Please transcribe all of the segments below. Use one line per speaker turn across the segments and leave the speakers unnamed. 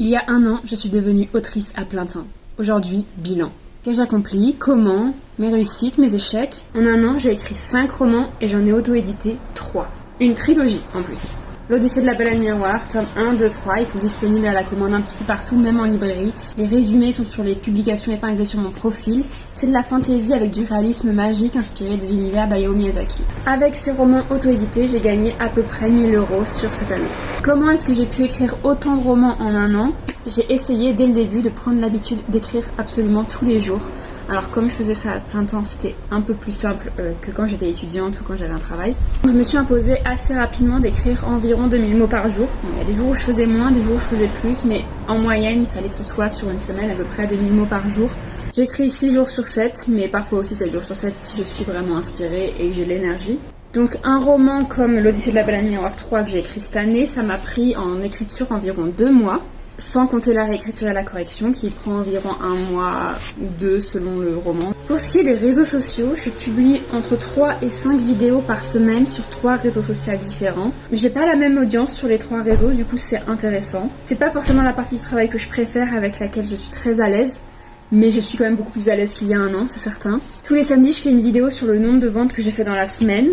Il y a un an, je suis devenue autrice à plein temps. Aujourd'hui, bilan. Qu'ai-je accompli? Comment? Mes réussites, mes échecs? En un an, j'ai écrit 5 romans et j'en ai auto-édité 3. Une trilogie en plus. L'Odyssée de la Baleine Miroir, tome 1, 2, 3, ils sont disponibles à la commande un petit peu partout, même en librairie. Les résumés sont sur les publications épinglées sur mon profil. C'est de la fantaisie avec du réalisme magique inspiré des univers d'Hayao Miyazaki. Avec ces romans auto-édités, j'ai gagné à peu près 1 000 € sur cette année. Comment est-ce que j'ai pu écrire autant de romans en un an? J'ai essayé dès le début de prendre l'habitude d'écrire absolument tous les jours. Alors comme je faisais ça à plein temps, c'était un peu plus simple que quand j'étais étudiante ou quand j'avais un travail. Je me suis imposé assez rapidement d'écrire environ 2000 mots par jour. Bon, il y a des jours où je faisais moins, des jours où je faisais plus, mais en moyenne, il fallait que ce soit sur une semaine à peu près 2000 mots par jour. J'écris 6 jours sur 7, mais parfois aussi 7 jours sur 7 si je suis vraiment inspirée et que j'ai l'énergie. Donc un roman comme l'Odyssée de la Baleine Miroir 3 que j'ai écrit cette année, ça m'a pris en écriture environ 2 mois. Sans compter la réécriture et la correction qui prend environ 1 mois ou 2 selon le roman. Pour ce qui est des réseaux sociaux, je publie entre 3 et 5 vidéos par semaine sur 3 réseaux sociaux différents. J'ai pas la même audience sur les 3 réseaux, du coup c'est intéressant. C'est pas forcément la partie du travail que je préfère, avec laquelle je suis très à l'aise, mais je suis quand même beaucoup plus à l'aise qu'il y a un an, c'est certain. Tous les samedis, je fais une vidéo sur le nombre de ventes que j'ai fait dans la semaine.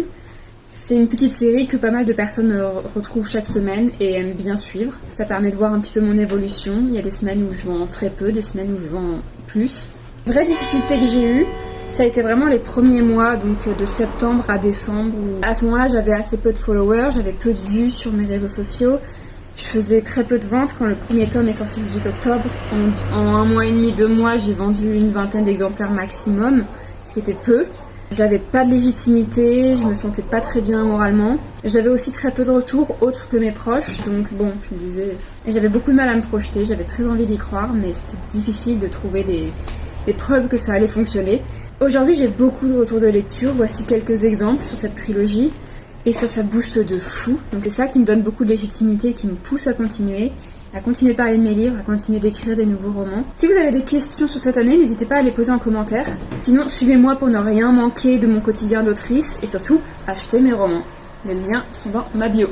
C'est une petite série que pas mal de personnes retrouvent chaque semaine et aiment bien suivre. Ça permet de voir un petit peu mon évolution. Il y a des semaines où je vends très peu, des semaines où je vends plus. Vraie difficulté que j'ai eue, ça a été vraiment les premiers mois, donc de septembre à décembre. Où à ce moment-là, j'avais assez peu de followers, j'avais peu de vues sur mes réseaux sociaux. Je faisais très peu de ventes. Quand le premier tome est sorti le 18 octobre, en 1 mois et demi, 2 mois, j'ai vendu une vingtaine d'exemplaires maximum, ce qui était peu. J'avais pas de légitimité, je me sentais pas très bien moralement. J'avais aussi très peu de retours autres que mes proches, donc bon, je me disais... J'avais beaucoup de mal à me projeter, j'avais très envie d'y croire, mais c'était difficile de trouver des preuves que ça allait fonctionner. Aujourd'hui, j'ai beaucoup de retours de lecture, voici quelques exemples sur cette trilogie, et ça booste de fou. Donc c'est ça qui me donne beaucoup de légitimité, qui me pousse à continuer de parler de mes livres, à continuer d'écrire des nouveaux romans. Si vous avez des questions sur cette année, n'hésitez pas à les poser en commentaire. Sinon, suivez-moi pour ne rien manquer de mon quotidien d'autrice et surtout, achetez mes romans. Les liens sont dans ma bio.